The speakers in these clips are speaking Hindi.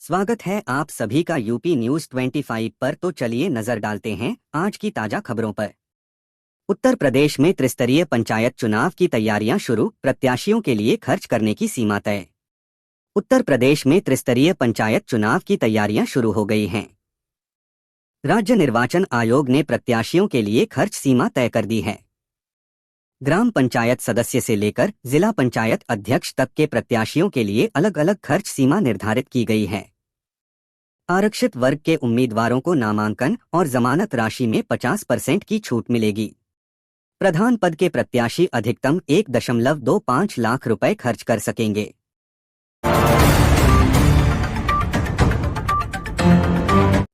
स्वागत है आप सभी का यूपी न्यूज 25 पर। तो चलिए नजर डालते हैं आज की ताजा खबरों पर। उत्तर प्रदेश में त्रिस्तरीय पंचायत चुनाव की तैयारियां शुरू, प्रत्याशियों के लिए खर्च करने की सीमा तय। उत्तर प्रदेश में त्रिस्तरीय पंचायत चुनाव की तैयारियां शुरू हो गई हैं। राज्य निर्वाचन आयोग ने प्रत्याशियों के लिए खर्च सीमा तय कर दी है। ग्राम पंचायत सदस्य से लेकर जिला पंचायत अध्यक्ष तक के प्रत्याशियों के लिए अलग अलग खर्च सीमा निर्धारित की गई है। आरक्षित वर्ग के उम्मीदवारों को नामांकन और जमानत राशि में 50% की छूट मिलेगी। प्रधान पद के प्रत्याशी अधिकतम 1.25 लाख रुपए खर्च कर सकेंगे।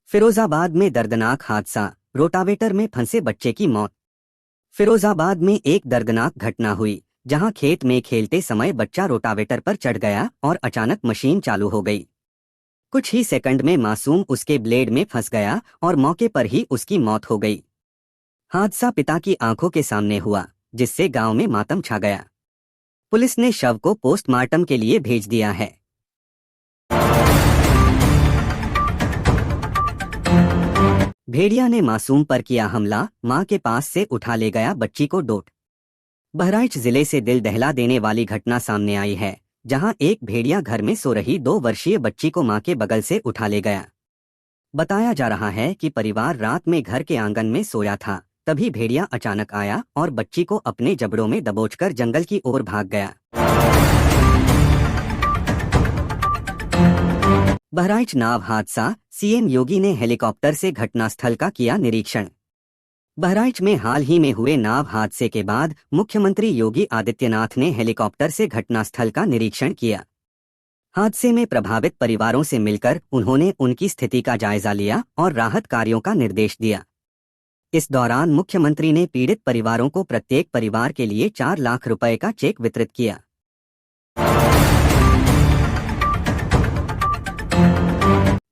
फिरोजाबाद में दर्दनाक हादसा, रोटावेटर में फंसे बच्चे की मौत। फिरोजाबाद में एक दर्दनाक घटना हुई, जहां खेत में खेलते समय बच्चा रोटावेटर पर चढ़ गया और अचानक मशीन चालू हो गई। कुछ ही सेकंड में मासूम उसके ब्लेड में फंस गया और मौके पर ही उसकी मौत हो गई। हादसा पिता की आंखों के सामने हुआ, जिससे गांव में मातम छा गया। पुलिस ने शव को पोस्टमार्टम के लिए भेज दिया है। भेड़िया ने मासूम पर किया हमला, मां के पास से उठा ले गया बच्ची को डोट। बहराइच जिले से दिल दहला देने वाली घटना सामने आई है, जहां एक भेड़िया घर में सो रही 2 वर्षीय बच्ची को मां के बगल से उठा ले गया। बताया जा रहा है कि परिवार रात में घर के आंगन में सोया था, तभी भेड़िया अचानक आया और बच्ची को अपने जबड़ों में दबोचकर जंगल की ओर भाग गया। बहराइच नाव हादसा, सीएम योगी ने हेलीकॉप्टर से घटनास्थल का किया निरीक्षण। बहराइच में हाल ही में हुए नाव हादसे के बाद मुख्यमंत्री योगी आदित्यनाथ ने हेलीकॉप्टर से घटनास्थल का निरीक्षण किया। हादसे में प्रभावित परिवारों से मिलकर उन्होंने उनकी स्थिति का जायजा लिया और राहत कार्यों का निर्देश दिया। इस दौरान मुख्यमंत्री ने पीड़ित परिवारों को प्रत्येक परिवार के लिए 4 लाख रुपए का चेक वितरित किया।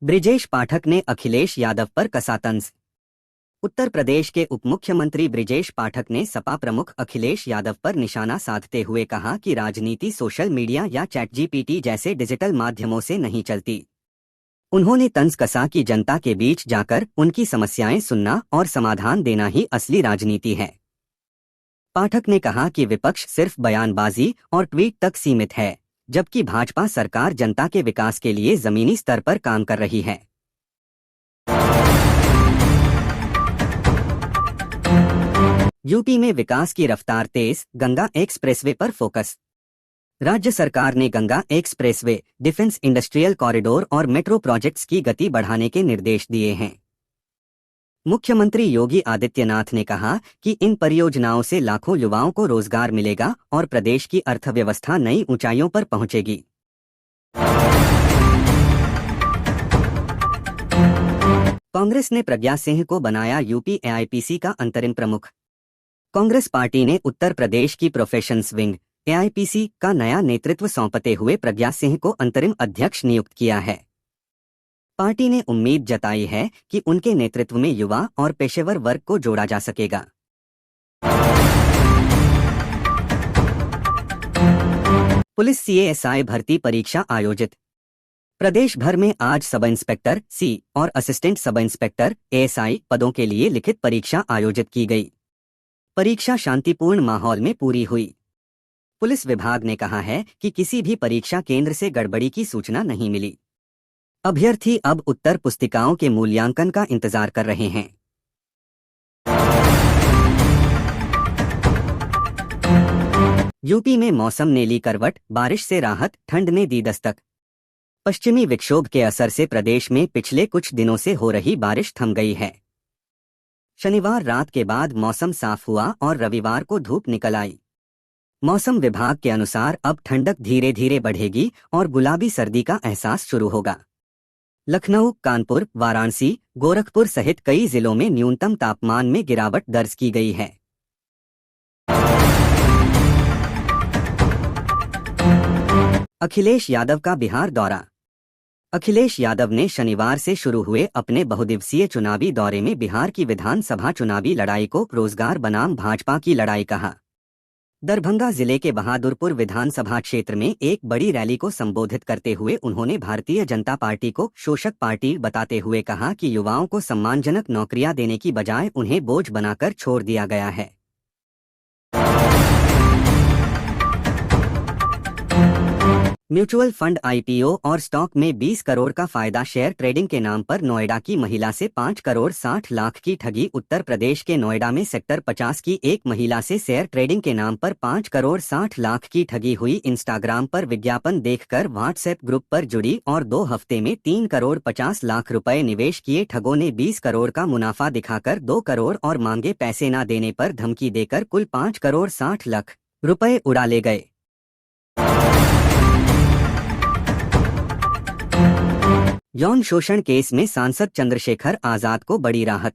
ब्रिजेश पाठक ने अखिलेश यादव पर कसा तंज। उत्तर प्रदेश के उप मुख्यमंत्री ब्रिजेश पाठक ने सपा प्रमुख अखिलेश यादव पर निशाना साधते हुए कहा कि राजनीति सोशल मीडिया या चैटजीपीटी जैसे डिजिटल माध्यमों से नहीं चलती। उन्होंने तंज कसा कि जनता के बीच जाकर उनकी समस्याएं सुनना और समाधान देना ही असली राजनीति है। पाठक ने कहा कि विपक्ष सिर्फ बयानबाजी और ट्वीट तक सीमित है, जबकि भाजपा सरकार जनता के विकास के लिए जमीनी स्तर पर काम कर रही है। यूपी में विकास की रफ्तार तेज, गंगा एक्सप्रेसवे पर फोकस। राज्य सरकार ने Ganga expressway, defence industrial corridor और मेट्रो प्रोजेक्ट्स की गति बढ़ाने के निर्देश दिए हैं। मुख्यमंत्री योगी आदित्यनाथ ने कहा कि इन परियोजनाओं से लाखों युवाओं को रोजगार मिलेगा और प्रदेश की अर्थव्यवस्था नई ऊंचाइयों पर पहुंचेगी। कांग्रेस ने प्रज्ञा सिंह को बनाया यूपी एआईपीसी का अंतरिम प्रमुख। कांग्रेस पार्टी ने उत्तर प्रदेश की प्रोफेशंस विंग एआईपीसी का नया नेतृत्व सौंपते हुए प्रज्ञा सिंह को अंतरिम अध्यक्ष नियुक्त किया है। पार्टी ने उम्मीद जताई है कि उनके नेतृत्व में युवा और पेशेवर वर्ग को जोड़ा जा सकेगा। पुलिस सीएएसआई भर्ती परीक्षा आयोजित। प्रदेश भर में आज सब इंस्पेक्टर सी और असिस्टेंट सब इंस्पेक्टर एएसआई पदों के लिए लिखित परीक्षा आयोजित की गई। परीक्षा शांतिपूर्ण माहौल में पूरी हुई। पुलिस विभाग ने कहा है कि किसी भी परीक्षा केंद्र से गड़बड़ी की सूचना नहीं मिली। अभ्यर्थी अब उत्तर पुस्तिकाओं के मूल्यांकन का इंतजार कर रहे हैं। यूपी में मौसम ने ली करवट, बारिश से राहत, ठंड ने दी दस्तक। पश्चिमी विक्षोभ के असर से प्रदेश में पिछले कुछ दिनों से हो रही बारिश थम गई है। शनिवार रात के बाद मौसम साफ हुआ और रविवार को धूप निकल आई। मौसम विभाग के अनुसार अब ठंडक धीरे धीरे बढ़ेगी और गुलाबी सर्दी का एहसास शुरू होगा। लखनऊ, कानपुर, वाराणसी, गोरखपुर सहित कई जिलों में न्यूनतम तापमान में गिरावट दर्ज की गई है। अखिलेश यादव का बिहार दौरा। अखिलेश यादव ने शनिवार से शुरू हुए अपने बहुदिवसीय चुनावी दौरे में बिहार की विधानसभा चुनावी लड़ाई को रोजगार बनाम भाजपा की लड़ाई कहा। दरभंगा जिले के बहादुरपुर विधानसभा क्षेत्र में एक बड़ी रैली को संबोधित करते हुए उन्होंने भारतीय जनता पार्टी को शोषक पार्टी बताते हुए कहा कि युवाओं को सम्मानजनक नौकरियां देने की बजाय उन्हें बोझ बनाकर छोड़ दिया गया है। म्यूचुअल फंड आईपीओ और स्टॉक में 20 करोड़ का फायदा शेयर ट्रेडिंग के नाम पर नोएडा की महिला से 5 करोड़ 60 लाख की ठगी। उत्तर प्रदेश के नोएडा में सेक्टर 50 की एक महिला से शेयर ट्रेडिंग के नाम पर 5 करोड़ 60 लाख की ठगी हुई। इंस्टाग्राम पर विज्ञापन देखकर व्हाट्सएप ग्रुप पर जुड़ी और 2 हफ्ते में 3 करोड़ 50 लाख रुपए निवेश किए ठगों ने 20 करोड़ का मुनाफा दिखाकर 2 करोड़ और मांगे पैसे न देने पर धमकी देकर कुल 5 करोड़ 60 लाख रुपए उड़ा ले गए। यौन शोषण केस में सांसद चंद्रशेखर आजाद को बड़ी राहत।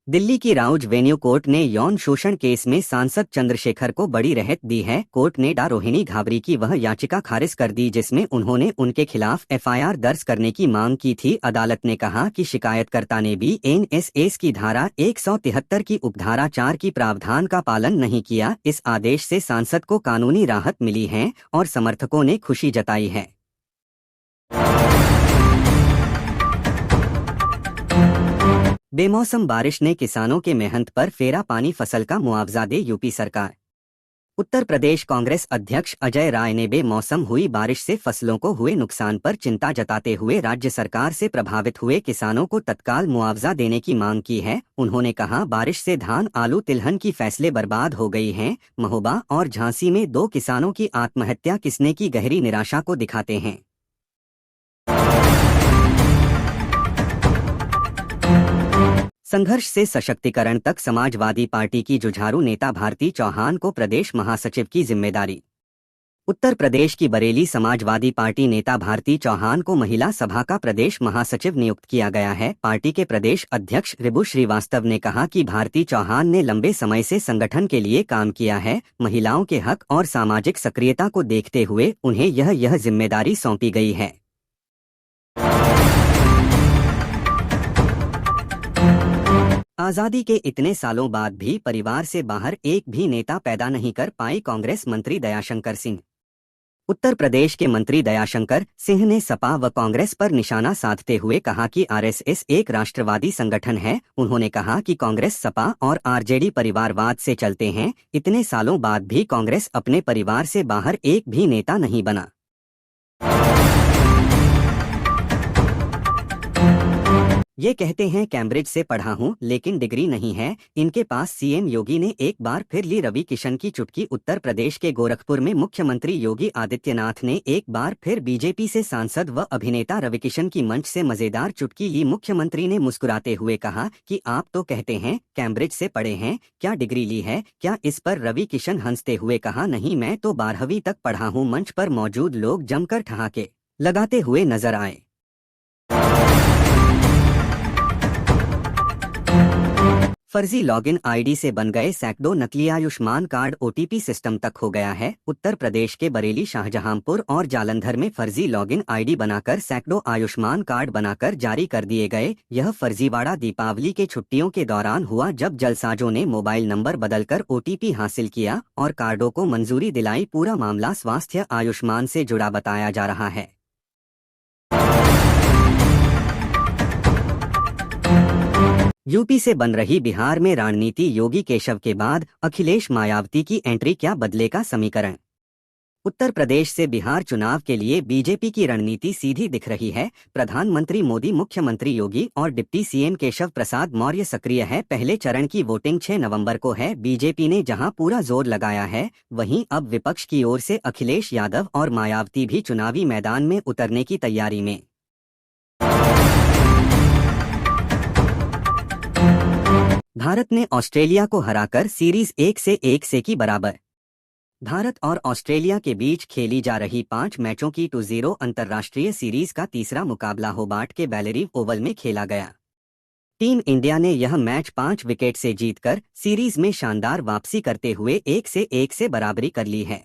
दिल्ली की राउज वेन्यू कोर्ट ने यौन शोषण केस में सांसद चंद्रशेखर को बड़ी राहत दी है। कोर्ट ने डा रोहिणी घाबरी की वह याचिका खारिज कर दी जिसमें उन्होंने उनके खिलाफ एफआईआर दर्ज करने की मांग की थी। अदालत ने कहा कि शिकायतकर्ता ने भी एनएसएस की धारा 173 की उपधारा 4 की प्रावधान का पालन नहीं किया। इस आदेश से सांसद को कानूनी राहत मिली है और समर्थकों ने खुशी जताई है। बेमौसम बारिश ने किसानों के मेहनत पर फेरा पानी। फसल का मुआवजा दे यूपी सरकार। उत्तर प्रदेश कांग्रेस अध्यक्ष अजय राय ने बेमौसम हुई बारिश से फसलों को हुए नुकसान पर चिंता जताते हुए राज्य सरकार से प्रभावित हुए किसानों को तत्काल मुआवजा देने की मांग की है। उन्होंने कहा, बारिश से धान आलू तिलहन की फसलें बर्बाद हो गई हैं। महोबा और झांसी में 2 किसानों की आत्महत्या किसने की गहरी निराशा को दिखाते हैं। संघर्ष से सशक्तिकरण तक समाजवादी पार्टी की जुझारू नेता भारती चौहान को प्रदेश महासचिव की जिम्मेदारी। उत्तर प्रदेश की बरेली समाजवादी पार्टी नेता भारती चौहान को महिला सभा का प्रदेश महासचिव नियुक्त किया गया है। पार्टी के प्रदेश अध्यक्ष रिबू श्रीवास्तव ने कहा कि भारती चौहान ने लंबे समय से संगठन के लिए काम किया है। महिलाओं के हक और सामाजिक सक्रियता को देखते हुए उन्हें यह जिम्मेदारी सौंपी गई है। आजादी के इतने सालों बाद भी परिवार से बाहर एक भी नेता पैदा नहीं कर पाई कांग्रेस मंत्री दयाशंकर सिंह। उत्तर प्रदेश के मंत्री दयाशंकर सिंह ने सपा व कांग्रेस पर निशाना साधते हुए कहा कि आरएसएस एक राष्ट्रवादी संगठन है। उन्होंने कहा कि कांग्रेस सपा और आरजेडी परिवारवाद से चलते हैं। इतने सालों बाद भी कांग्रेस अपने परिवार से बाहर एक भी नेता नहीं बना। ये कहते हैं कैम्ब्रिज से पढ़ा हूँ लेकिन डिग्री नहीं है। इनके पास सीएम योगी ने एक बार फिर ली रवि किशन की चुटकी। उत्तर प्रदेश के गोरखपुर में मुख्यमंत्री योगी आदित्यनाथ ने एक बार फिर बीजेपी से सांसद व अभिनेता रवि किशन की मंच से मजेदार चुटकी ली। मुख्यमंत्री ने मुस्कुराते हुए कहा कि आप तो कहते हैं कैम्ब्रिज से पढ़े हैं, क्या डिग्री ली है क्या? इस पर रवि किशन हंसते हुए कहा, नहीं मैं तो 12वीं तक पढ़ा हूँ। मंच पर मौजूद लोग जमकर ठहाके लगाते हुए नजर आए। फर्जी लॉगिन आईडी से बन गए सैकड़ों नकली आयुष्मान कार्ड। ओटीपी सिस्टम तक हो गया है। उत्तर प्रदेश के बरेली, शाहजहांपुर और जालंधर में फर्जी लॉगिन आईडी बनाकर सैकड़ों आयुष्मान कार्ड बनाकर जारी कर दिए गए। यह फर्जीवाड़ा दीपावली के छुट्टियों के दौरान हुआ जब जलसाजों ने मोबाइल नंबर बदलकर ओटीपी हासिल किया और कार्डों को मंजूरी दिलाई। पूरा मामला स्वास्थ्य आयुष्मान से जुड़ा बताया जा रहा है। यूपी से बन रही बिहार में रणनीति। योगी केशव के बाद अखिलेश मायावती की एंट्री, क्या बदलेगा समीकरण? उत्तर प्रदेश से बिहार चुनाव के लिए बीजेपी की रणनीति सीधी दिख रही है। प्रधानमंत्री मोदी, मुख्यमंत्री योगी और डिप्टी सीएम केशव प्रसाद मौर्य सक्रिय है। पहले चरण की वोटिंग 6 नवंबर को है। बीजेपी ने जहां पूरा जोर लगाया है, वहीं अब विपक्ष की ओर से अखिलेश यादव और मायावती भी चुनावी मैदान में उतरने की तैयारी में। भारत ने ऑस्ट्रेलिया को हराकर सीरीज 1 से की बराबर। भारत और ऑस्ट्रेलिया के बीच खेली जा रही 5 मैचों की 2-0 अंतर्राष्ट्रीय सीरीज का तीसरा मुकाबला होबार्ट के बैलेरिव ओवल में खेला गया। टीम इंडिया ने यह मैच 5 विकेट से जीतकर सीरीज में शानदार वापसी करते हुए 1 से बराबरी कर ली है।